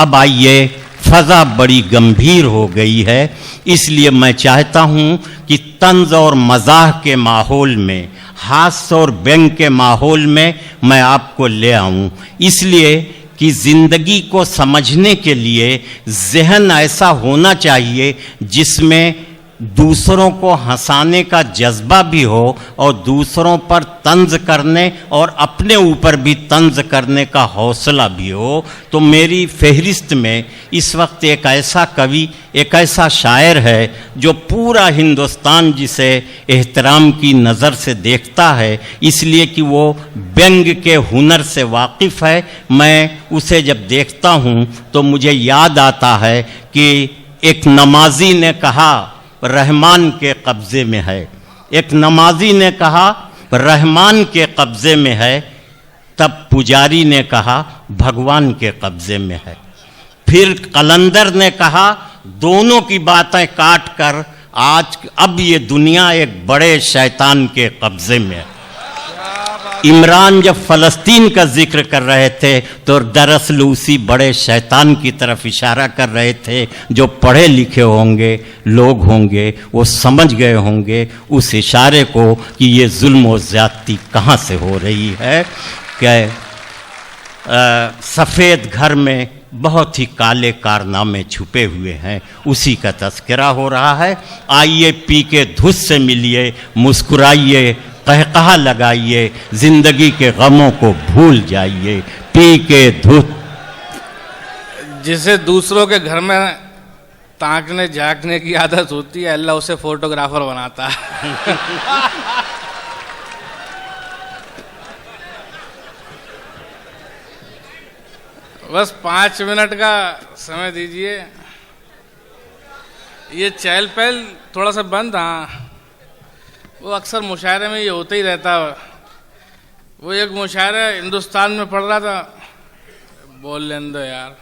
अब आइए, फ़ज़ा बड़ी गंभीर हो गई है, इसलिए मैं चाहता हूँ कि तंज़ और मज़ाह के माहौल में, हास्य और व्यंग के माहौल में मैं आपको ले आऊँ, इसलिए कि ज़िंदगी को समझने के लिए ज़हन ऐसा होना चाहिए जिसमें दूसरों को हंसाने का जज्बा भी हो और दूसरों पर तंज करने और अपने ऊपर भी तंज करने का हौसला भी हो। तो मेरी फहरिस्त में इस वक्त एक ऐसा कवि, एक ऐसा शायर है जो पूरा हिंदुस्तान जिसे एहतराम की नज़र से देखता है, इसलिए कि वो व्यंग के हुनर से वाकिफ़ है। मैं उसे जब देखता हूँ तो मुझे याद आता है कि एक नमाजी ने कहा रहमान के कब्ज़े में है, एक नमाजी ने कहा रहमान के कब्ज़े में है, तब पुजारी ने कहा भगवान के कब्ज़े में है। फिर कलंदर ने कहा दोनों की बातें काट कर आज अब ये दुनिया एक बड़े शैतान के कब्ज़े में है। इमरान जब फ़लस्तीन का जिक्र कर रहे थे तो दरअसल उसी बड़े शैतान की तरफ इशारा कर रहे थे। जो पढ़े लिखे होंगे लोग होंगे वो समझ गए होंगे उस इशारे को कि ये जुल्म और ज़्यादती कहाँ से हो रही है। कि सफ़ेद घर में बहुत ही काले कारनामे छुपे हुए हैं, उसी का तज़किरा हो रहा है। आइए पी के धुस से मिलिए, मुस्कुराइए, कहकहा लगाइए, जिंदगी के गमों को भूल जाइए, पी के धुत। जिसे दूसरों के घर में ताकने झांकने की आदत होती है, अल्लाह उसे फोटोग्राफर बनाता है। बस 5 मिनट का समय दीजिए। ये चहल पहल थोड़ा सा बंद, हाँ वो अक्सर मुशायरे में ये होता ही रहता है। वो एक मुशायरा हिंदुस्तान में पढ़ रहा था, बोल लेने दो यार,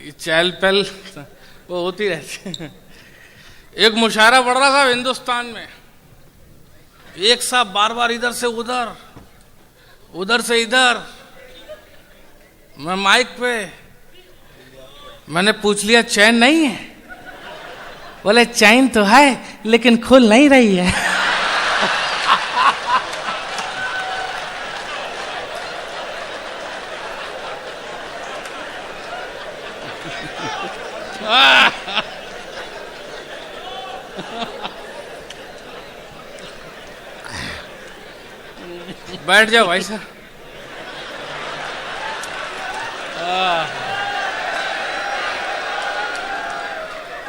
ये चहल पहल वो होती रहती है। एक मुशायरा पढ़ रहा था हिंदुस्तान में, एक साहब बार बार इधर से उधर, उधर से इधर। मैं माइक पे, मैंने पूछ लिया चैन नहीं है? बोले चैन तो है लेकिन खुल नहीं रही है। बैठ जाओ भाई साहब।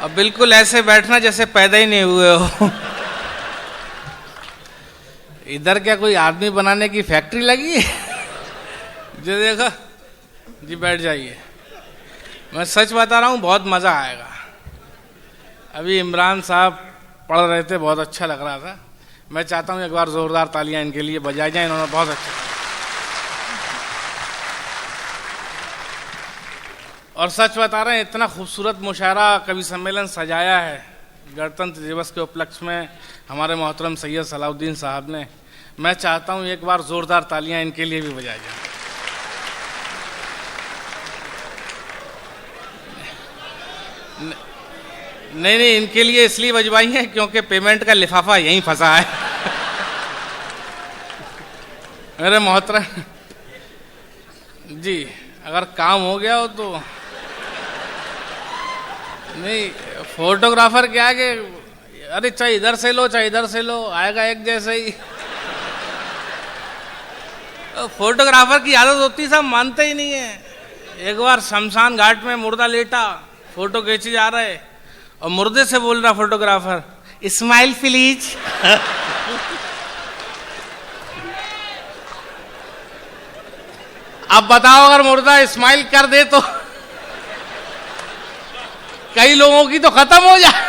अब बिल्कुल ऐसे बैठना जैसे पैदा ही नहीं हुए हो। इधर क्या कोई आदमी बनाने की फैक्ट्री लगी है? जो देखो जी, बैठ जाइए। मैं सच बता रहा हूँ, बहुत मज़ा आएगा। अभी इमरान साहब पढ़ रहे थे, बहुत अच्छा लग रहा था। मैं चाहता हूँ एक बार ज़ोरदार तालियां इनके लिए बजाई जाए, इन्होंने बहुत अच्छा। और सच बता रहे हैं, इतना खूबसूरत मुशायरा कवि सम्मेलन सजाया है गणतंत्र दिवस के उपलक्ष्य में हमारे मोहतरम सैयद सलाउद्दीन साहब ने। मैं चाहता हूँ एक बार ज़ोरदार तालियां इनके लिए भी बजाई जाए। नहीं नहीं, इनके लिए इसलिए बजवाई है क्योंकि पेमेंट का लिफाफा यहीं फंसा है। मेरे मोहतरम जी, अगर काम हो गया हो तो नहीं, फोटोग्राफर क्या है कि अरे चाहे इधर से लो चाहे इधर से लो, आएगा एक जैसे ही। फोटोग्राफर की आदत होती, सब मानते ही नहीं है। एक बार शमशान घाट में मुर्दा लेटा, फोटो खींची जा रहे और मुर्दे से बोल रहा फोटोग्राफर, स्माइल प्लीज। अब बताओ, अगर मुर्दा स्माइल कर दे तो कई लोगों की तो खत्म हो जाए।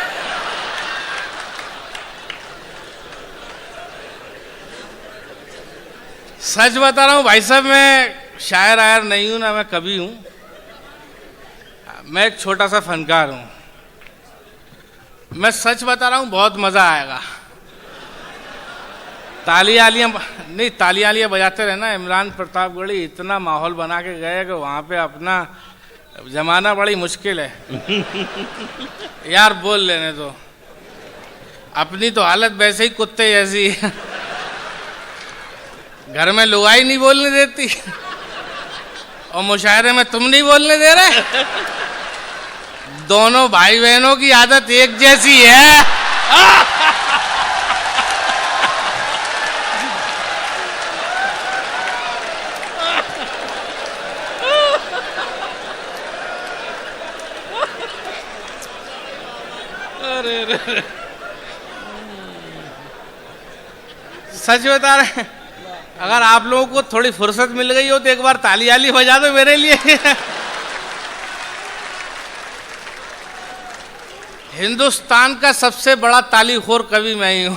सच बता रहा हूं भाई साहब, मैं शायर आयर नहीं हूं, ना मैं कवि हूं। मैं एक छोटा सा फनकार हूं। मैं सच बता रहा हूं, बहुत मजा आएगा। तालियां नहीं, तालियां बजाते रहे ना। इमरान प्रतापगढ़ी इतना माहौल बना के गए कि वहां पे अपना जमाना बड़ी मुश्किल है। यार बोल लेने दो, अपनी तो हालत वैसे ही कुत्ते जैसी है। घर में लुगाई नहीं बोलने देती और मुशायरे में तुम नहीं बोलने दे रहे। दोनों भाई बहनों की आदत एक जैसी है। सच बता रहे हैं, अगर आप लोगों को थोड़ी फुर्सत मिल गई हो तो एक बार ताली बजा दो मेरे लिए। हिंदुस्तान का सबसे बड़ा तालीखोर कवि मैं ही हूं।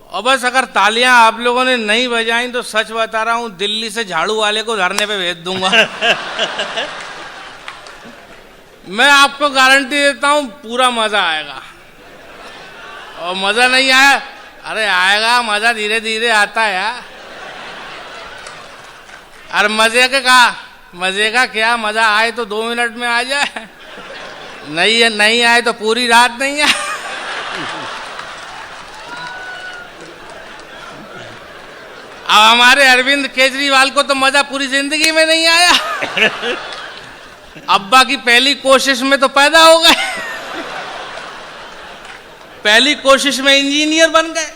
और बस अगर तालियां आप लोगों ने नहीं बजाई तो सच बता रहा हूं, दिल्ली से झाड़ू वाले को धरने पे भेज दूंगा। मैं आपको गारंटी देता हूं पूरा मजा आएगा। और मजा नहीं आया, अरे आएगा मजा, धीरे धीरे आता है यार। और मजे का क्या, मजा आए तो 2 मिनट में आ जाए, नहीं आए तो पूरी रात नहीं है। अब हमारे अरविंद केजरीवाल को तो मजा पूरी जिंदगी में नहीं आया। अब्बा की पहली कोशिश में तो पैदा हो गए, पहली कोशिश में इंजीनियर बन गए,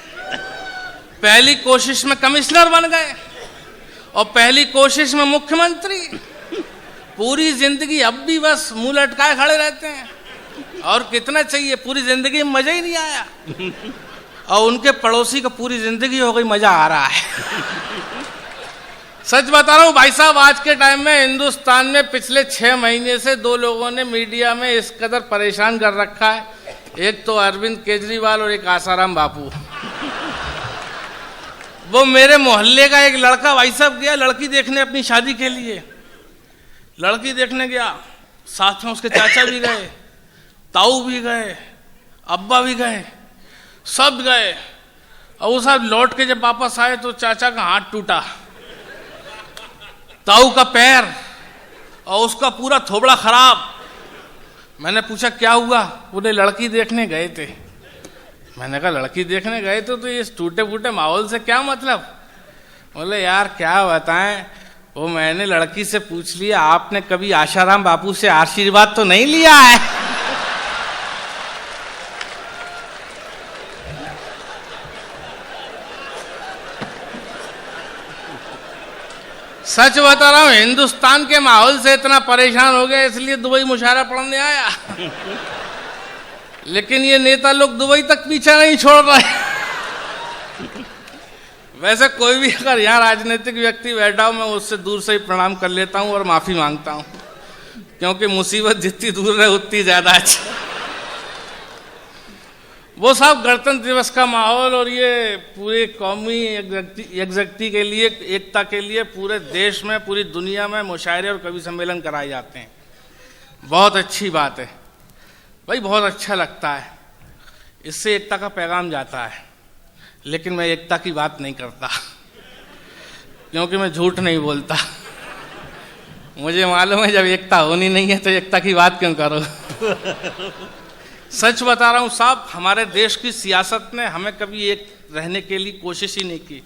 पहली कोशिश में कमिश्नर बन गए और पहली कोशिश में मुख्यमंत्री। पूरी जिंदगी अब भी बस मुंह लटकाए खड़े रहते हैं। और कितना चाहिए, पूरी जिंदगी में मजा ही नहीं आया। और उनके पड़ोसी को पूरी जिंदगी हो गई, मजा आ रहा है। सच बता रहा हूं भाई साहब, आज के टाइम में हिंदुस्तान में पिछले 6 महीने से 2 लोगों ने मीडिया में इस कदर परेशान कर रखा है। एक तो अरविंद केजरीवाल और एक आसाराम बापू। वो मेरे मोहल्ले का एक लड़का भाई साहब गया लड़की देखने अपनी शादी के लिए। लड़की देखने गया, साथ में उसके चाचा भी गए, ताऊ भी गए, अब्बा भी गए, सब गए। और वो साहब लौट के जब वापस आए तो चाचा का हाथ टूटा, ताऊ का पैर और उसका पूरा थोबड़ा खराब। मैंने पूछा क्या हुआ? बोले लड़की देखने गए थे। मैंने कहा लड़की देखने गए थे तो ये टूटे फूटे माहौल से क्या मतलब? बोले यार क्या बताएं, वो मैंने लड़की से पूछ लिया आपने कभी आशाराम बापू से आशीर्वाद तो नहीं लिया है? सच बता रहा हूं, हिंदुस्तान के माहौल से इतना परेशान हो गया इसलिए दुबई मुशायरा पढ़ने आया। लेकिन ये नेता लोग दुबई तक पीछा नहीं छोड़ रहे। वैसे कोई भी अगर यहाँ राजनीतिक व्यक्ति बैठा हो मैं उससे दूर से ही प्रणाम कर लेता हूँ और माफी मांगता हूँ, क्योंकि मुसीबत जितनी दूर रहे उतनी ज्यादा अच्छी। वो साहब गणतंत्र दिवस का माहौल और ये पूरे कौमी यकजहती के लिए, एकता के लिए पूरे देश में, पूरी दुनिया में मुशायरे और कवि सम्मेलन कराए जाते हैं। बहुत अच्छी बात है भाई, बहुत अच्छा लगता है, इससे एकता का पैगाम जाता है। लेकिन मैं एकता की बात नहीं करता, क्योंकि मैं झूठ नहीं बोलता। मुझे मालूम है जब एकता होनी नहीं है तो एकता की बात क्यों करो। सच बता रहा हूं साहब, हमारे देश की सियासत ने हमें कभी एक रहने के लिए कोशिश ही नहीं की।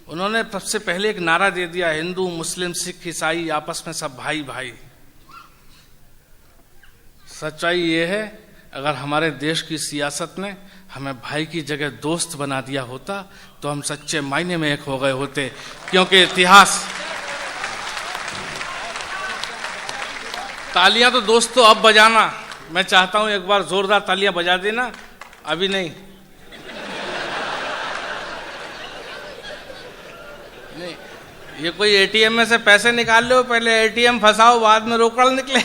उन्होंने सबसे पहले एक नारा दे दिया, हिंदू मुस्लिम सिख ईसाई आपस में सब भाई भाई। सच्चाई ये है, अगर हमारे देश की सियासत ने हमें भाई की जगह दोस्त बना दिया होता तो हम सच्चे मायने में एक हो गए होते। क्योंकि इतिहास, तालियां तो दोस्तों अब बजाना, मैं चाहता हूं एक बार जोरदार तालियां बजा देना। अभी नहीं, नहीं, ये कोई एटीएम में से पैसे निकाल लो, पहले एटीएम फंसाओ बाद में रोकड़ निकले।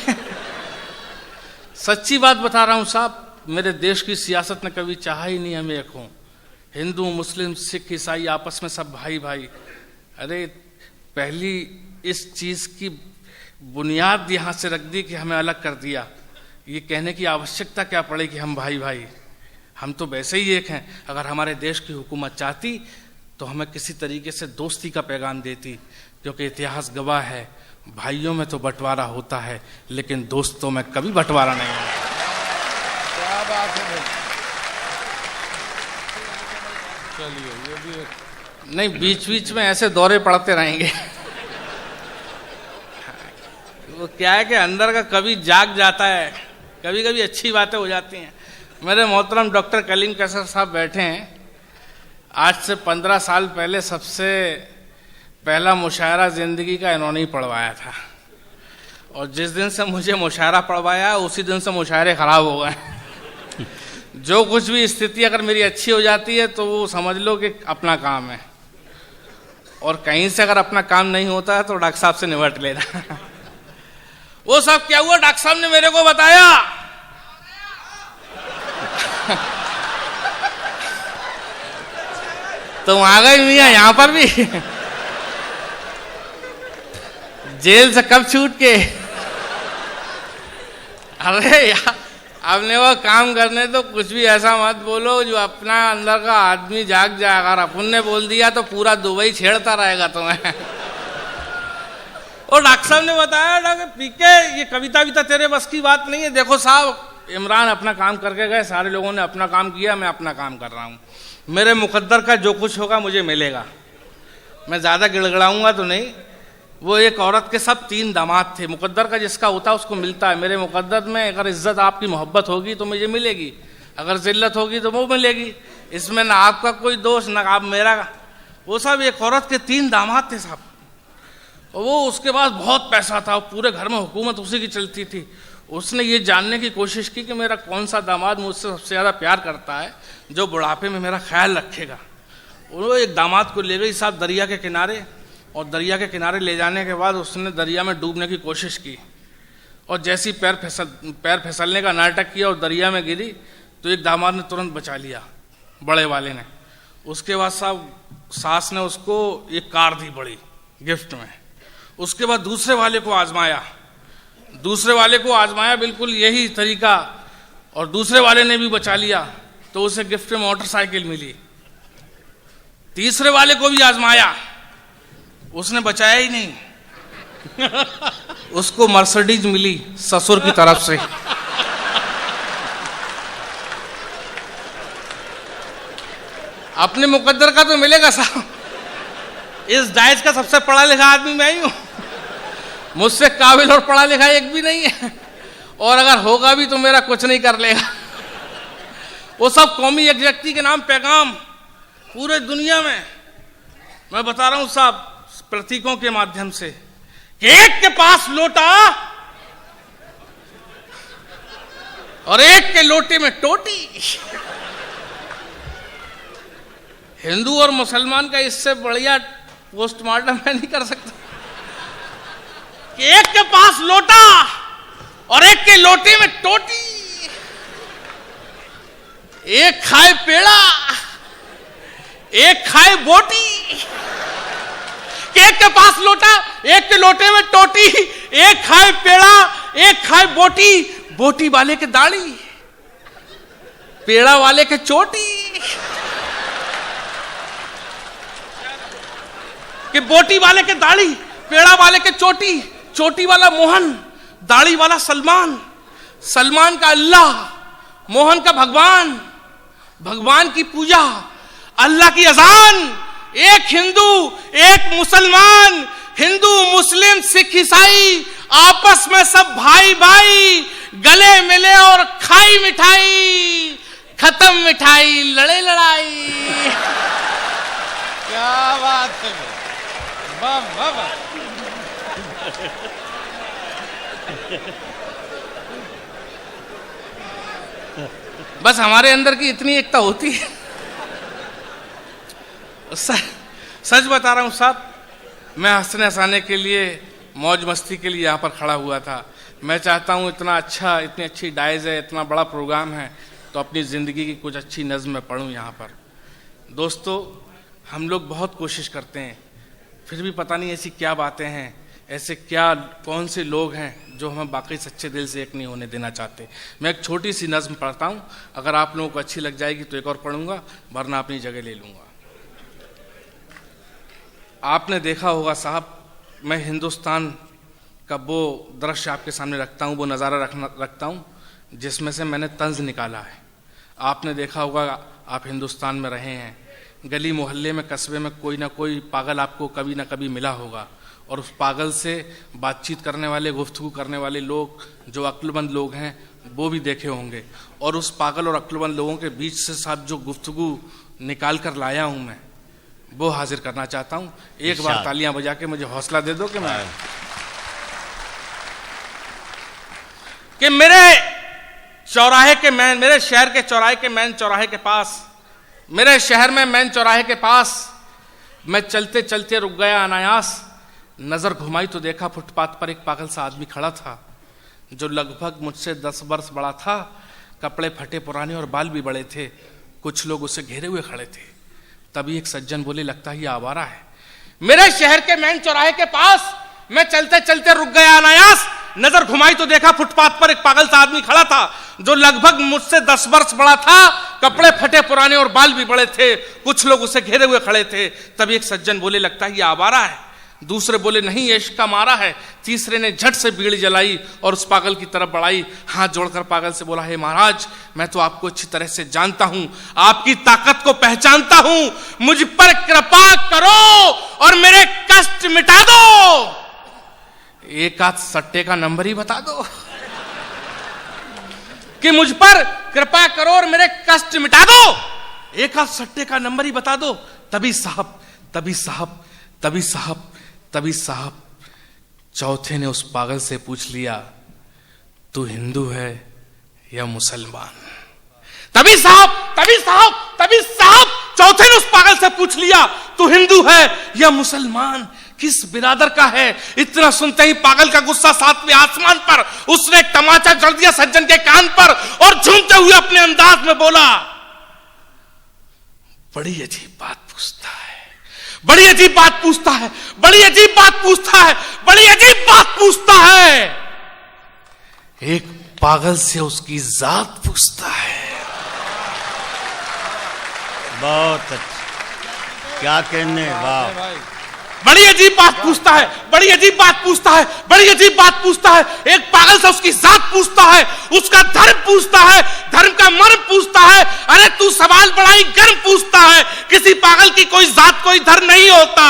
सच्ची बात बता रहा हूं साहब, मेरे देश की सियासत ने कभी चाहा ही नहीं हम एक हों। हिंदू मुस्लिम सिख ईसाई आपस में सब भाई भाई। अरे पहली इस चीज की बुनियाद यहां से रख दी कि हमें अलग कर दिया। ये कहने की आवश्यकता क्या पड़े कि हम भाई भाई। हम तो वैसे ही एक हैं। अगर हमारे देश की हुकूमत चाहती तो हमें किसी तरीके से दोस्ती का पैगाम देती, क्योंकि इतिहास गवाह है, भाइयों में तो बंटवारा होता है लेकिन दोस्तों में कभी बंटवारा नहीं होता। क्या बात है भाई। चलिए ये भी नहीं, बीच बीच में ऐसे दौरे पड़ते रहेंगे। वो क्या है कि अंदर का कभी जाग जाता है, कभी कभी अच्छी बातें हो जाती हैं। मेरे मोहतरम डॉक्टर कलीम कैसर साहब बैठे हैं। आज से 15 साल पहले सबसे पहला मुशायरा ज़िंदगी का इन्होंने ही पढ़वाया था, और जिस दिन से मुझे मुशायरा पढ़वाया उसी दिन से मुशायरे ख़राब हो गए। जो कुछ भी स्थिति अगर मेरी अच्छी हो जाती है तो वो समझ लो कि अपना काम है, और कहीं से अगर अपना काम नहीं होता है तो डॉक्टर साहब से निपट लेना। वो सब क्या हुआ, डॉक्टर साहब ने मेरे को बताया। तुम आ गए मियां यहाँ पर भी। जेल से कब छूट के। अरे यार, आपने वो काम करने तो कुछ भी ऐसा मत बोलो जो अपना अंदर का आदमी जाग जाए। अगर अपन ने बोल दिया तो पूरा दुबई छेड़ता रहेगा तुम्हें। और डॉक्टर साहब ने बताया, डॉक्टर पीके ये कविता विता तेरे बस की बात नहीं है। देखो साहब, इमरान अपना काम करके गए, सारे लोगों ने अपना काम किया, मैं अपना काम कर रहा हूँ। मेरे मुकद्दर का जो कुछ होगा मुझे मिलेगा। मैं ज़्यादा गिड़गिड़ाऊंगा तो नहीं। वो एक औरत के सब 3 दामाद थे। मुकद्दर का जिसका होता है उसको मिलता है। मेरे मुकद्दर में अगर इज्जत आपकी मोहब्बत होगी तो मुझे मिलेगी, अगर जिल्लत होगी तो वो मिलेगी। इसमें ना आपका कोई दोष ना आप मेरा। वो सब एक औरत के 3 दामाद थे साहब। और वो उसके पास बहुत पैसा था, पूरे घर में हुकूमत उसी की चलती थी। उसने ये जानने की कोशिश की कि मेरा कौन सा दामाद मुझसे सबसे ज़्यादा प्यार करता है, जो बुढ़ापे में मेरा ख्याल रखेगा। वो एक दामाद को ले गई साहब दरिया के किनारे, और दरिया के किनारे ले जाने के बाद उसने दरिया में डूबने की कोशिश की, और जैसी पैर फिसलने का नाटक किया और दरिया में गिरी तो एक दामाद ने तुरंत बचा लिया, बड़े वाले ने। उसके बाद साहब सास ने उसको एक कार दी बड़ी गिफ्ट में। उसके बाद दूसरे वाले को आजमाया बिल्कुल यही तरीका, और दूसरे वाले ने भी बचा लिया तो उसे गिफ्ट में मोटरसाइकिल मिली। तीसरे वाले को भी आजमाया, उसने बचाया ही नहीं। उसको मर्सिडीज मिली ससुर की तरफ से। अपने मुकद्दर का तो मिलेगा साहब। इस दाइज का सबसे पढ़ा लिखा आदमी मैं ही हूं। मुझसे काबिल और पढ़ा लिखा एक भी नहीं है, और अगर होगा भी तो मेरा कुछ नहीं कर लेगा। वो सब कौमी यकजहती के नाम पैगाम पूरे दुनिया में मैं बता रहा हूं साहब, प्रतीकों के माध्यम से कि एक के पास लोटा और एक के लोटे में टोटी। हिंदू और मुसलमान का इससे बढ़िया पोस्टमार्टम मैं नहीं कर सकता कि एक के पास लोटा और एक के लोटे में टोटी, एक खाए पेड़ा एक खाए बोटी। कि एक के पास लोटा, एक के लोटे में टोटी, एक खाए पेड़ा एक खाए बोटी। बोटी वाले के दाढ़ी, पेड़ा वाले के चोटी। कि बोटी वाले के दाढ़ी, पेड़ा वाले के चोटी। चोटी वाला मोहन, दाढ़ी वाला सलमान। सलमान का अल्लाह, मोहन का भगवान। भगवान की पूजा, अल्लाह की अजान। एक हिंदू एक मुसलमान, हिंदू मुस्लिम सिख ईसाई आपस में सब भाई भाई, गले मिले और खाई मिठाई। खत्म मिठाई लड़े लड़ाई। क्या बात है, वाह वाह वाह। बस हमारे अंदर की इतनी एकता होती है। सच बता रहा हूं साहब, मैं हंसने हंसाने के लिए, मौज मस्ती के लिए यहाँ पर खड़ा हुआ था। मैं चाहता हूँ इतना अच्छा, इतनी अच्छी डाइज है, इतना बड़ा प्रोग्राम है, तो अपनी ज़िंदगी की कुछ अच्छी नज़्म में पढ़ूँ यहाँ पर। दोस्तों, हम लोग बहुत कोशिश करते हैं, फिर भी पता नहीं ऐसी क्या बातें हैं ऐसे क्या कौन से लोग हैं जो हमें बाकी सच्चे दिल से एक नहीं होने देना चाहते। मैं एक छोटी सी नज़्म पढ़ता हूँ, अगर आप लोगों को अच्छी लग जाएगी तो एक और पढ़ूंगा, वरना अपनी जगह ले लूँगा। आपने देखा होगा साहब, मैं हिंदुस्तान का वो दृश्य आपके सामने रखता हूँ, वो नज़ारा रखता हूँ जिसमें से मैंने तंज निकाला है। आपने देखा होगा, आप हिंदुस्तान में रहे हैं, गली मोहल्ले में कस्बे में कोई ना कोई पागल आपको कभी ना कभी मिला होगा, और उस पागल से बातचीत करने वाले, गुफ्तगू करने वाले लोग जो अक्लमंद लोग हैं वो भी देखे होंगे। और उस पागल और अक्लमंद लोगों के बीच से साहब जो गुफ्तगू निकाल कर लाया हूँ मैं, वो हाजिर करना चाहता हूँ। एक बार तालियां बजा के मुझे हौसला दे दो कि मेरे चौराहे के मेरे शहर के चौराहे के मेन चौराहे के पास, मेरे शहर में मेन चौराहे के पास मैं चलते चलते रुक गया अनायास। नजर घुमाई तो देखा फुटपाथ पर एक पागल सा आदमी खड़ा था, जो लगभग मुझसे 10 वर्ष बड़ा था। कपड़े फटे पुराने और बाल भी बड़े थे। कुछ लोग उसे घेरे हुए खड़े थे। तभी एक सज्जन बोले, लगता है ये आवारा है। मेरे शहर के मेन चौराहे के पास मैं चलते चलते रुक गया अनायास। नजर घुमाई तो देखा फुटपाथ पर एक पागल सा आदमी खड़ा था, जो लगभग मुझसे 10 वर्ष बड़ा था। कपड़े फटे पुराने और बाल भी बड़े थे। कुछ लोग उसे घेरे हुए खड़े थे। तभी एक सज्जन बोले, लगता है ये आवारा है। दूसरे बोले, नहीं ये इश्क का मारा है। तीसरे ने झट से बीड़ी जलाई और उस पागल की तरफ बढ़ाई। हाथ जोड़कर पागल से बोला, हे महाराज, मैं तो आपको अच्छी तरह से जानता हूं, आपकी ताकत को पहचानता हूं, मुझ पर कृपा करो और मेरे कष्ट मिटा दो। एक आध सट्टे का नंबर ही बता दो कि मुझ पर कृपा करो और मेरे कष्ट मिटा दो। एक आध सट्टे का नंबर ही बता दो। तभी साहब चौथे ने उस पागल से पूछ लिया, तू हिंदू है या मुसलमान? तभी साहब चौथे ने उस पागल से पूछ लिया, तू हिंदू है या मुसलमान, किस बिरादर का है? इतना सुनते ही पागल का गुस्सा 7वें आसमान पर। उसने तमाचा जड़ दिया सज्जन के कान पर और झूमते हुए अपने अंदाज में बोला, बड़ी अजीब बात पूछता है, बड़ी अजीब बात पूछता है, बड़ी अजीब बात पूछता है, बड़ी अजीब बात पूछता है। एक पागल से उसकी जात पूछता है। बहुत अच्छा, क्या कहने, वाह। बड़ी अजीब बात पूछता है, बड़ी अजीब बात पूछता है, बड़ी अजीब बात पूछता है। एक पागल से उसकी जात पूछता है, उसका धर्म पूछता है, धर्म का मर्म पूछता है। अरे तू सवाल बड़ा ही गर्म पूछता है। किसी पागल की कोई जात कोई धर्म नहीं होता।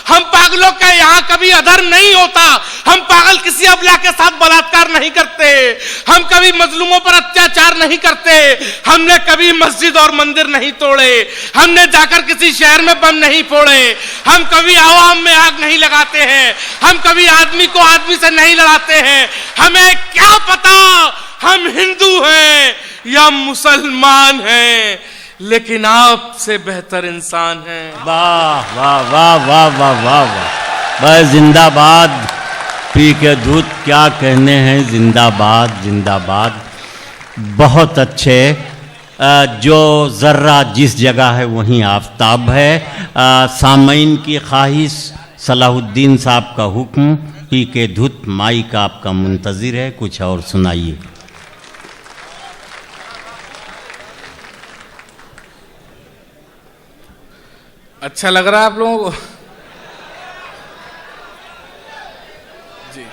हम पागलों का यहाँ कभी अधर्म नहीं होता। हम पागल किसी अबला के साथ बलात्कार नहीं करते। हम कभी मजलूमों पर अत्याचार नहीं करते। हमने कभी मस्जिद और मंदिर नहीं तोड़े। हमने जाकर किसी शहर में बम नहीं फोड़े। हम कभी आवाम में आग नहीं लगाते हैं। हम कभी आदमी को आदमी से नहीं लड़ाते हैं। हमें क्या पता हम हिंदू हैं या मुसलमान हैं, लेकिन आपसे बेहतर इंसान हैं। वाह वाह वाह वाह वाह वाह वाह, बस जिंदाबाद। पी के दूध, क्या कहने हैं, जिंदाबाद जिंदाबाद। बहुत अच्छे। जो ज़र्रा जिस जगह है वहीं आफताब है। सामईन की ख्वाहिश, सलाहुद्दीन साहब का हुक्म, पी के धुत माई का आपका मुंतज़िर है, कुछ और सुनाइए। अच्छा लग रहा है आप लोगों को? जी,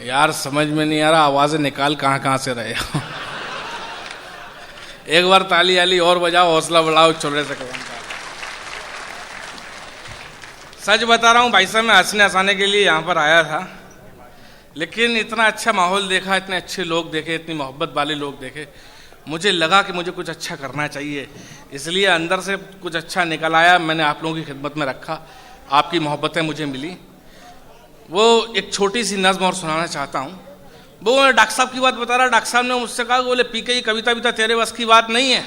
यार समझ में नहीं आ रहा आवाजें निकाल कहां से रहे हो। एक बार ताली आली और बजाओ, हौसला बढ़ाओ छोटे से कदम का। सच बता रहा हूं भाई साहब, मैं हंसने हंसाने के लिए यहाँ पर आया था, लेकिन इतना अच्छा माहौल देखा, इतने अच्छे लोग देखे, इतनी मोहब्बत वाले लोग देखे, मुझे लगा कि मुझे कुछ अच्छा करना चाहिए। इसलिए अंदर से कुछ अच्छा निकल आया, मैंने आप लोगों की खिदमत में रखा। आपकी मोहब्बतें मुझे मिली। वो एक छोटी सी नज़्म और सुनाना चाहता हूँ। वो डॉक्टर साहब की बात बता रहा। डॉक्टर साहब ने मुझसे कहा, बोले पी के कविता विता तेरे बस की बात नहीं है।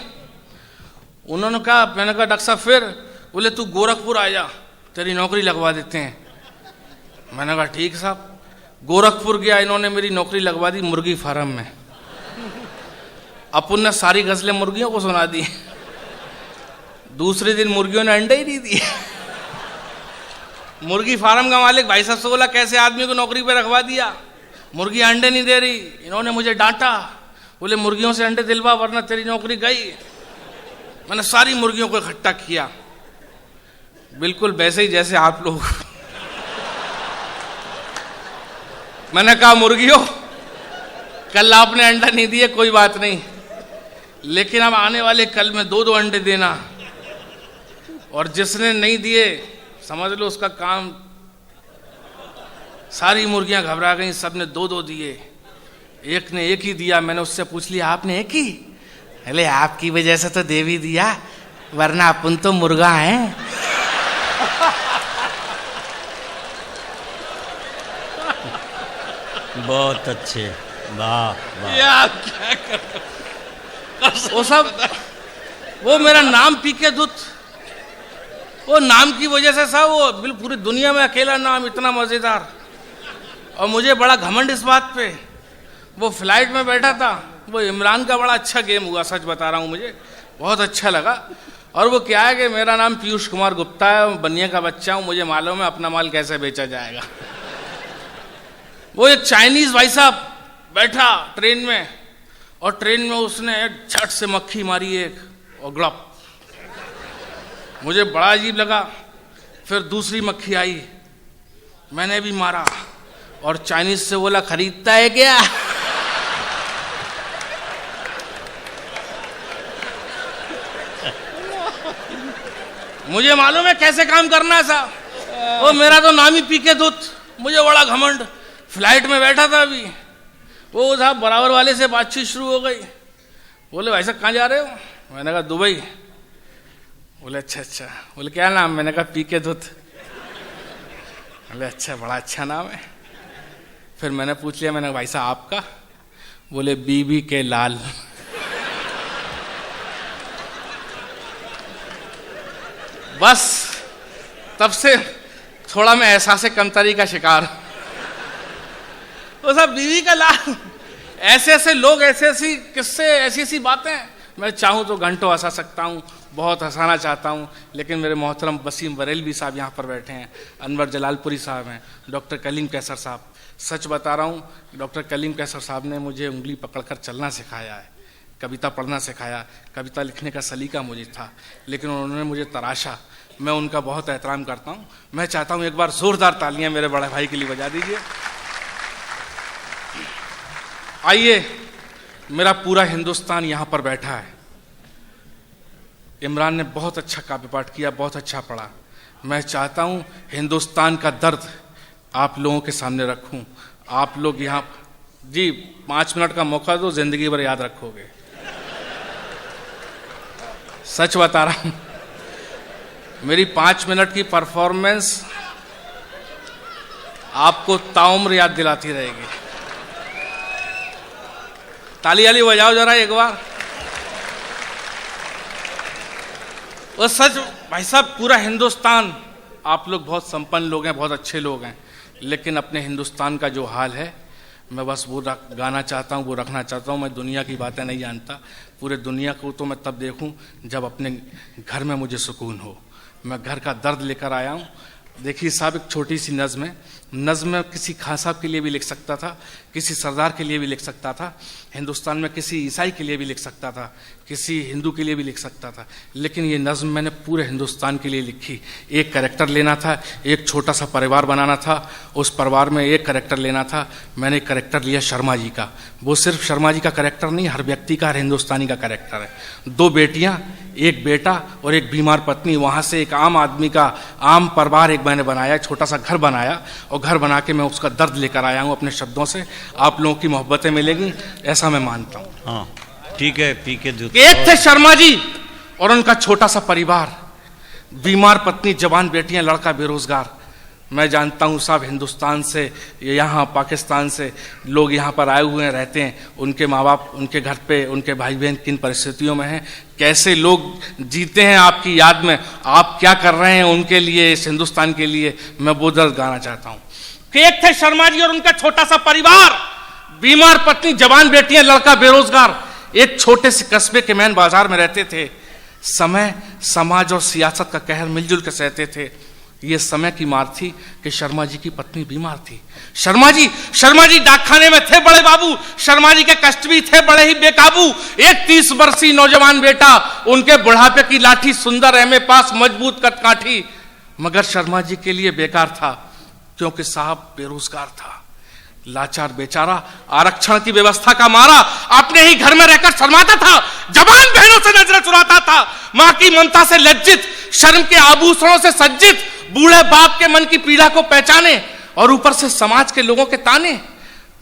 उन्होंने कहा, मैंने कहा डॉक्टर साहब फिर? बोले तू गोरखपुर आ जा, तेरी नौकरी लगवा देते हैं। मैंने कहा ठीक साहब। गोरखपुर गया, इन्होंने मेरी नौकरी लगवा दी मुर्गी फार्म में। अपन ने सारी गज़लें मुर्गियों को सुना दी। दूसरे दिन मुर्गियों ने अंडे ही नहीं दिए। मुर्गी फार्म का मालिक भाई साहब से बोला कैसे आदमी को नौकरी पे रखवा दिया, मुर्गी अंडे नहीं दे रही। इन्होंने मुझे डांटा, बोले मुर्गियों से अंडे दिलवा वरना तेरी नौकरी गई। मैंने सारी मुर्गियों को इकट्ठा किया, बिल्कुल वैसे ही जैसे आप लोग। मैंने कहा मुर्गियों, कल आपने अंडा नहीं दिए कोई बात नहीं, लेकिन अब आने वाले कल में 2-2 अंडे देना, और जिसने नहीं दिए समझ लो उसका काम। सारी मुर्गियां घबरा गई, सबने 2-2 दिए, एक ने एक ही दिया। मैंने उससे पूछ लिया आपने एक ही? अरे आपकी वजह से तो देवी दिया, वरना अपन तो मुर्गा हैं। बहुत अच्छे, वाह वाह। यार क्या कर, वो सब, वो मेरा नाम पीके दूत, वो नाम की वजह से सब, वो बिल्कुल पूरी दुनिया में अकेला नाम इतना मजेदार। और मुझे बड़ा घमंड इस बात पे। वो फ्लाइट में बैठा था, वो इमरान का बड़ा अच्छा गेम हुआ, सच बता रहा हूँ, मुझे बहुत अच्छा लगा। और वो क्या है कि मेरा नाम पीयूष कुमार गुप्ता है, बनिया का बच्चा हूँ, मुझे मालूम है अपना माल कैसे बेचा जाएगा। वो एक चाइनीज भाई साहब बैठा ट्रेन में, और ट्रेन में उसने झट से मक्खी मारी एक, और ग्लप, मुझे बड़ा अजीब लगा। फिर दूसरी मक्खी आई, मैंने भी मारा, और चाइनीज से बोला खरीदता है क्या? मुझे मालूम है कैसे काम करना है साहब। वो मेरा तो नाम ही पीके दूत, मुझे बड़ा घमंड। फ्लाइट में बैठा था अभी, वो साहब बराबर वाले से बातचीत शुरू हो गई। बोले भाई साहब कहाँ जा रहे हो? मैंने कहा दुबई। बोले अच्छा अच्छा। बोले क्या नाम? मैंने कहा पीके दूत। बोले अच्छा, बड़ा अच्छा नाम है। फिर मैंने पूछ लिया, मैंने कहा भाई साहब आपका? बोले बीबी के लाल। बस तब से थोड़ा मैं एहसास कमतरी का शिकार। वो सब बीवी का लाल, ऐसे ऐसे लोग, ऐसे ऐसी किस्से, ऐसी ऐसी बातें। मैं चाहूँ तो घंटों हंसा सकता हूँ, बहुत हंसाना चाहता हूँ, लेकिन मेरे मोहतरम वसीम बरेलवी साहब यहाँ पर बैठे हैं, अनवर जलालपुरी साहब हैं, डॉक्टर कलीम कैसर साहब। सच बता रहा हूँ, डॉक्टर कलीम कैसर साहब ने मुझे उंगली पकड़कर चलना सिखाया है, कविता पढ़ना सिखाया, कविता लिखने का सलीका मुझे था, लेकिन उन्होंने मुझे तराशा। मैं उनका बहुत एहतराम करता हूँ। मैं चाहता हूँ एक बार जोरदार तालियां मेरे बड़े भाई के लिए बजा दीजिए। आइए, मेरा पूरा हिंदुस्तान यहाँ पर बैठा है। इमरान ने बहुत अच्छा काव्य पाठ किया, बहुत अच्छा पढ़ा। मैं चाहता हूँ हिंदुस्तान का दर्द आप लोगों के सामने रखूं। आप लोग यहाँ जी 5 मिनट का मौका दो, जिंदगी भर याद रखोगे। सच बता रहा हूं, मेरी 5 मिनट की परफॉर्मेंस आपको ताउम्र याद दिलाती रहेगी। ताली वाली बजाओ जरा एक बार। और सच भाई साहब, पूरा हिंदुस्तान, आप लोग बहुत संपन्न लोग हैं, बहुत अच्छे लोग हैं, लेकिन अपने हिंदुस्तान का जो हाल है, मैं बस वो गाना चाहता हूँ, वो रखना चाहता हूँ। मैं दुनिया की बातें नहीं जानता, पूरे दुनिया को तो मैं तब देखूँ जब अपने घर में मुझे सुकून हो। मैं घर का दर्द लेकर आया हूँ। देखिए साहब, एक छोटी सी नज़्म है। नज़्म किसी खां साहब के लिए भी लिख सकता था, किसी सरदार के लिए भी लिख सकता था, हिंदुस्तान में किसी ईसाई के लिए भी लिख सकता था, किसी हिंदू के लिए भी लिख सकता था, लेकिन ये नज़्म मैंने पूरे हिंदुस्तान के लिए लिखी। एक कैरेक्टर लेना था, एक छोटा सा परिवार बनाना था, उस परिवार में एक कैरेक्टर लेना था। मैंने एक कैरेक्टर लिया शर्मा जी का। वो सिर्फ शर्मा जी का कैरेक्टर नहीं, हर व्यक्ति का, हर हिंदुस्तानी का कैरेक्टर है। 2 बेटियाँ, एक बेटा और एक बीमार पत्नी। वहाँ से एक आम आदमी का आम परिवार एक मैंने बनाया, छोटा सा घर बनाया, और घर बना के मैं उसका दर्द लेकर आया हूँ अपने शब्दों से। आप लोगों की मोहब्बतें मिलेंगी, ऐसा मैं मानता हूँ। हाँ ठीक है, पी के दूध। एक थे शर्मा जी और उनका छोटा सा परिवार, बीमार पत्नी, जवान बेटियां, लड़का बेरोजगार। मैं जानता हूँ साहब, हिंदुस्तान से, यहाँ पाकिस्तान से लोग यहाँ पर आए हुए हैं, रहते हैं। उनके माँ बाप उनके घर पे, उनके भाई बहन किन परिस्थितियों में हैं, कैसे लोग जीते हैं आपकी याद में, आप क्या कर रहे हैं उनके लिए, इस हिंदुस्तान के लिए। मैं वो दर्द गाना चाहता हूँ कि एक थे शर्मा जी और उनका छोटा सा परिवार, बीमार पत्नी, जवान बेटियां, लड़का बेरोजगार। एक छोटे से कस्बे के मैन बाजार में रहते थे। समय, समाज और सियासत का कहर मिलजुल के सहते थे। ये समय की मार थी कि शर्मा जी की पत्नी बीमार थी। शर्मा जी डाकखाने में थे बड़े बाबू। शर्मा जी के कष्ट भी थे बड़े ही बेकाबू। एक 30 वर्षीय नौजवान बेटा, उनके बुढ़ापे की लाठी, सुंदर एमए पास, मजबूत कदकाठी, मगर शर्मा जी के लिए बेकार था, क्योंकि साहब बेरोजगार था, लाचार बेचारा, आरक्षण की व्यवस्था का मारा, अपने ही घर में रहकर शर्माता था, जवान बहनों से नजरें चुराता था, मां की ममता से लज्जित, शर्म के आभूषणों से सज्जित, बूढ़े बाप के मन की पीड़ा को पहचाने और ऊपर से समाज के लोगों के ताने।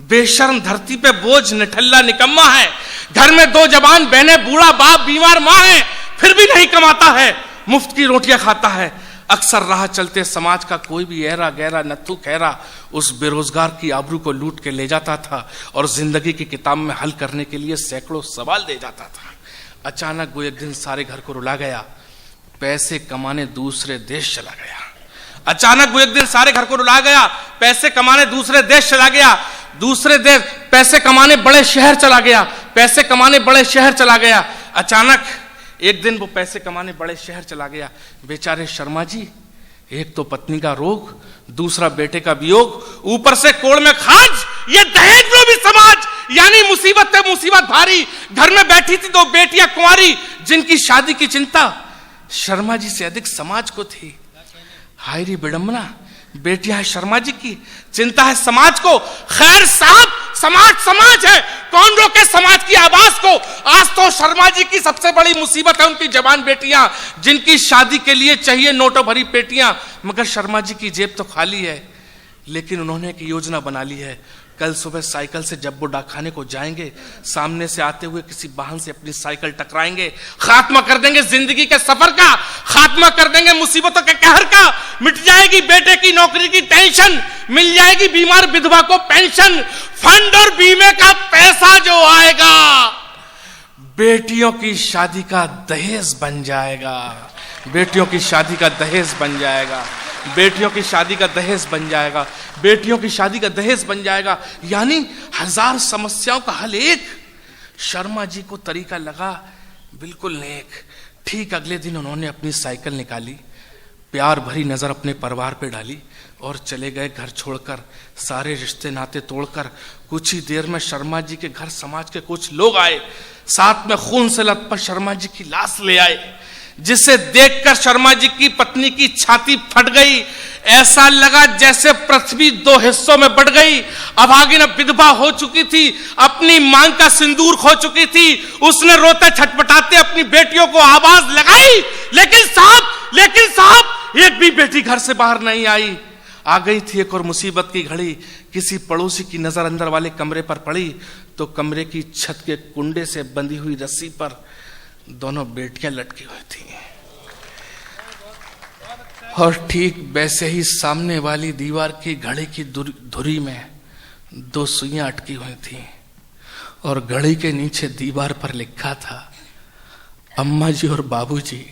बेशर्म धरती पे बोझ, निठल्ला निकम्मा है, घर में 2 जवान बहनें, बूढ़ा बाप, बीमार मां है, फिर भी नहीं कमाता है, मुफ्त की रोटियां खाता है। अक्सर राह चलते समाज का कोई भी ऐरा गहरा नत्थु खैरा उस बेरोजगार की आबरू को लूट के ले जाता था और जिंदगी की किताब में हल करने के लिए सैकड़ों सवाल दे जाता था। अचानक वो एक दिन सारे घर को रुला गया, पैसे कमाने दूसरे देश चला गया। अचानक वो एक दिन सारे घर को रुला गया, पैसे कमाने दूसरे देश चला गया, दूसरे देश पैसे कमाने बड़े शहर चला गया, पैसे कमाने बड़े शहर चला गया। अचानक एक दिन वो पैसे कमाने बड़े शहर चला गया। बेचारे शर्मा जी, एक तो पत्नी का रोग, दूसरा बेटे का वियोग, ऊपर से कोड़ में खाज, ये दहेज लोभी समाज, यानी मुसीबत पे मुसीबत भारी। घर में बैठी थी 2 बेटियां कुंवारी, जिनकी शादी की चिंता शर्मा जी से अधिक समाज को थी। हाय री विडंबना, बेटियां है शर्मा जी की, चिंता है समाज को। खैर साहब, समाज है, कौन रोके समाज की आवाज को। आज तो शर्मा जी की सबसे बड़ी मुसीबत है उनकी जवान बेटियां, जिनकी शादी के लिए चाहिए नोटों भरी पेटियां, मगर शर्मा जी की जेब तो खाली है। लेकिन उन्होंने एक योजना बना ली है। कल सुबह साइकिल से जब वो डाकखाने को जाएंगे, सामने से आते हुए किसी वाहन से अपनी साइकिल टकराएंगे, खात्मा कर देंगे जिंदगी के सफर का, खात्मा कर देंगे मुसीबतों के कहर का। मिट जाएगी बेटे की नौकरी की टेंशन, मिल जाएगी बीमार विधवा को पेंशन, फंड और बीमे का पैसा जो आएगा बेटियों की शादी का दहेज बन जाएगा, बेटियों की शादी का दहेज बन जाएगा, बेटियों की शादी का दहेज बन जाएगा, बेटियों की शादी का दहेज बन जाएगा। यानी 1000 समस्याओं का हल एक। शर्मा जी को तरीका लगा बिल्कुल नेक। ठीक अगले दिन उन्होंने अपनी साइकिल निकाली, प्यार भरी नजर अपने परिवार पे डाली और चले गए घर छोड़कर, सारे रिश्ते नाते तोड़कर। कुछ ही देर में शर्मा जी के घर समाज के कुछ लोग आए, साथ में खून से लथपथ शर्मा जी की लाश ले आए, जिसे देखकर शर्मा जी की पत्नी की छाती फट गई। ऐसा लगा जैसे पृथ्वी 2 हिस्सों में बट गई। अभागिन विधवा हो चुकी थी, अपनी मांग का सिंदूर खो चुकी थी। उसने रोते छटपटाते अपनी बेटियों को आवाज लगाई, लेकिन साहब एक भी बेटी घर से बाहर नहीं आई। आ गई थी एक और मुसीबत की घड़ी। किसी पड़ोसी की नजर अंदर वाले कमरे पर पड़ी तो कमरे की छत के कुंडे से बंधी हुई रस्सी पर दोनों बेटियां लटकी हुई थी, और ठीक वैसे ही सामने वाली दीवार की घड़ी की धुरी में 2 सुइयां अटकी हुई थी, और घड़ी के नीचे दीवार पर लिखा था, अम्मा जी और बाबूजी,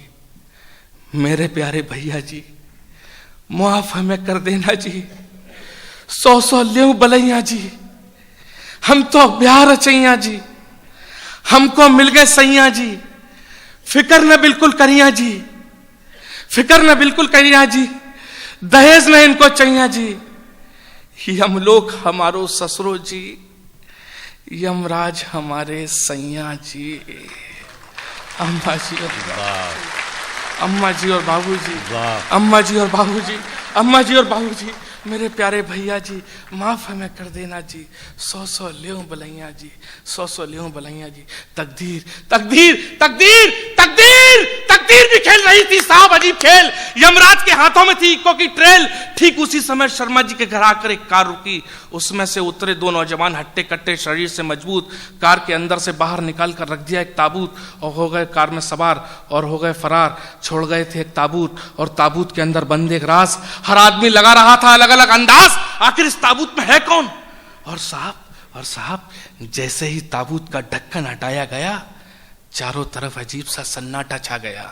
मेरे प्यारे भैया जी, मुआफ हमें कर देना जी, 100 लेव बलैया जी, हम तो ब्याह रचैया जी, हमको मिल गए सैया जी, फिक्र न बिल्कुल करिया जी, फिक्र न बिल्कुल करिया जी, दहेज न इनको चाहिए जी, यमलोक हमारो ससुरो जी, यमराज हमारे सैया जी। अम्मा जी और बाबूजी, अम्मा जी और बाबूजी, अम्मा जी और बाबूजी, मेरे प्यारे भैया जी, माफ हमें कर देना जी, 100 लेव बलैया जी, 100 लेव बलैया जी। तकदीर तकदीर तकदीर तकदीर तकदीर भी खेल रही थी साहब, अजीब खेल। यमराज के हाथों में थी इक्को की ट्रेल। ठीक उसी समय शर्मा जी के घर आकर एक कार रुकी। उसमें से उतरे 2 नौजवान, हट्टे कट्टे, शरीर से मजबूत। कार के अंदर से बाहर निकाल कर रख दिया एक ताबूत, और हो गए कार में सवार और हो गए फरार। छोड़ गए थे एक ताबूत, और ताबूत के अंदर बंद एक राज। हर आदमी लगा रहा था अलग अलग अंदाज, आखिर इस ताबूत में है कौन। और साहब जैसे ही ताबूत का ढक्कन हटाया गया, चारों तरफ अजीब सा सन्नाटा छा गया,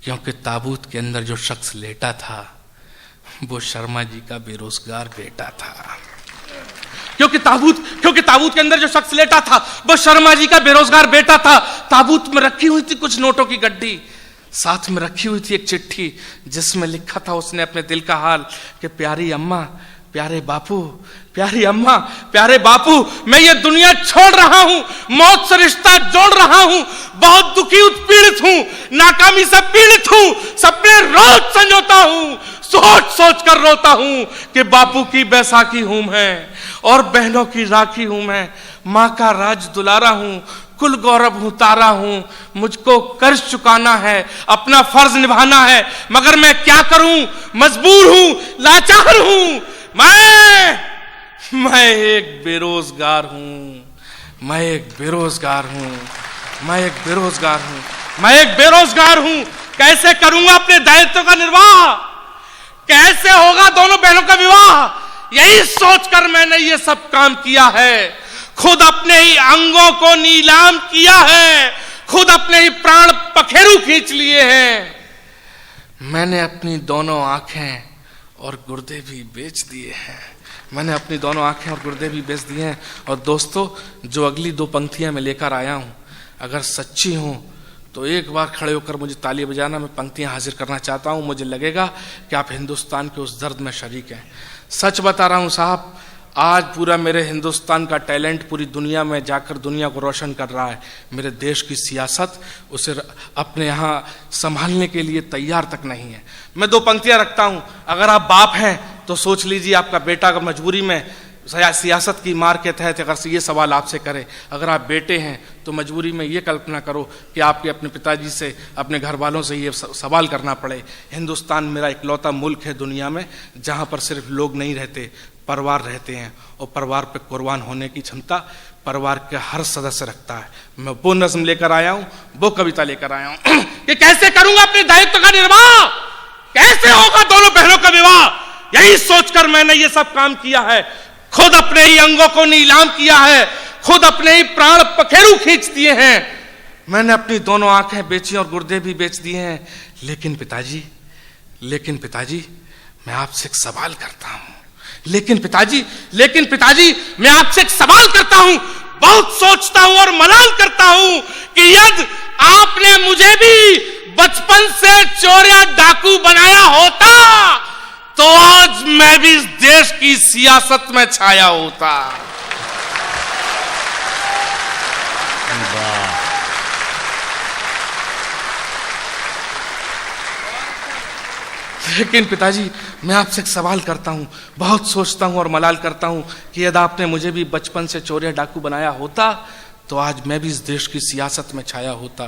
क्योंकि ताबूत के अंदर जो शख्स लेटा था वो शर्मा जी का बेरोजगार बेटा था। क्योंकि ताबूत के अंदर जो शख्स लेटा था वो शर्मा जी का बेरोजगार बेटा था। ताबूत में रखी हुई थी कुछ नोटों की गड्डी, साथ में रखी हुई थी एक चिट्ठी जिसमें लिखा था उसने अपने दिल का हाल कि प्यारी अम्मा, प्यारे बापू, प्यारी अम्मा, प्यारे बापू, मैं ये दुनिया छोड़ रहा हूं, मौत से रिश्ता जोड़ रहा हूं, बहुत दुखी उत्पीड़ित हूं, नाकामी से पीड़ित हूं, सपने रोज संजोता हूं, सोच सोच कर रोता हूं कि बापू की बैसाखी हूं मैं और बहनों की राखी हूं मैं, माँ का राज दुलारा हूं, कुल गौरव हूं, तारा हूं, मुझको कर्ज चुकाना है, अपना फर्ज निभाना है, मगर मैं क्या करूं, मजबूर हूं, लाचार हूं, मैं एक बेरोजगार हूं, मैं एक बेरोजगार हूं, मैं एक बेरोजगार हूं, मैं एक बेरोजगार हूं, कैसे करूंगा अपने दायित्व का निर्वाह, कैसे होगा दोनों बहनों का विवाह, यही सोचकर मैंने ये सब काम किया है, खुद अपने ही अंगों को नीलाम किया है, खुद अपने ही प्राण पखेरु खींच लिए हैं, मैंने अपनी दोनों आंखें और गुर्दे भी बेच दिए हैं, मैंने अपनी दोनों आंखें और गुर्दे भी बेच दिए हैं। और दोस्तों, जो अगली दो पंक्तियां मैं लेकर आया हूं, अगर सच्ची हूं तो एक बार खड़े होकर मुझे ताली बजाना, मैं पंक्तियां हाजिर करना चाहता हूं, मुझे लगेगा कि आप हिंदुस्तान के उस दर्द में शरीक हैं। सच बता रहा हूं साहब, आज पूरा मेरे हिंदुस्तान का टैलेंट पूरी दुनिया में जाकर दुनिया को रोशन कर रहा है। मेरे देश की सियासत उसे अपने यहाँ संभालने के लिए तैयार तक नहीं है। मैं दो पंक्तियां रखता हूं, अगर आप बाप हैं तो सोच लीजिए आपका बेटा अगर मजबूरी में सियासत की मार के तहत अगर ये सवाल आपसे करे, अगर आप बेटे हैं तो मजबूरी में ये कल्पना करो कि आपके अपने पिताजी से, अपने घर वालों से ये सवाल करना पड़े। हिंदुस्तान मेरा इकलौता मुल्क है दुनिया में जहाँ पर सिर्फ लोग नहीं रहते, परिवार रहते हैं, और परिवार पे कुर्बान होने की क्षमता परिवार के हर सदस्य रखता है। मैं वो नज्म लेकर आया हूँ, वो कविता लेकर आया हूँ कि कैसे करूंगा अपने दायित्व का निर्वाह, कैसे होगा दोनों बहनों का विवाह, यही सोचकर मैंने ये सब काम किया है, खुद अपने ही अंगों को नीलाम किया है, खुद अपने ही प्राण पखेरु खींच दिए हैं, मैंने अपनी दोनों आंखें बेची और गुर्दे भी बेच दिए हैं। लेकिन पिताजी मैं आपसे एक सवाल करता हूं, लेकिन पिताजी मैं आपसे एक सवाल करता हूं, बहुत सोचता हूं और मलाल करता हूं कि यदि आपने मुझे भी बचपन से चोर या डाकू बनाया होता तो आज मैं भी इस देश की सियासत में छाया होता। लेकिन पिताजी मैं आपसे एक सवाल करता हूं, बहुत सोचता हूं और मलाल करता हूं कि यदि आपने मुझे भी बचपन से चोर या डाकू बनाया होता तो आज मैं भी इस देश की सियासत में छाया होता,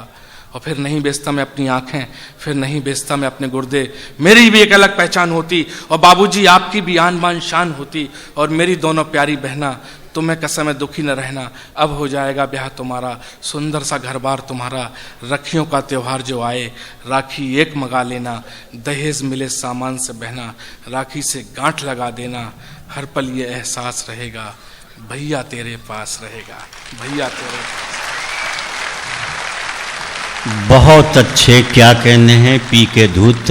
और फिर नहीं बेचता मैं अपनी आंखें, फिर नहीं बेचता मैं अपने गुर्दे, मेरी भी एक अलग पहचान होती, और बाबूजी आपकी भी आन बान शान होती, और मेरी दोनों प्यारी बहना, तुम्हें कसम है दुखी न रहना, अब हो जाएगा ब्याह तुम्हारा, सुंदर सा घर बार तुम्हारा, रखियों का त्योहार जो आए राखी एक मंगा लेना, दहेज मिले सामान से बहना, राखी से गांठ लगा देना, हर पल ये एहसास रहेगा भैया तेरे पास रहेगा, भैया तेरे। बहुत अच्छे, क्या कहने हैं, पी के धूत।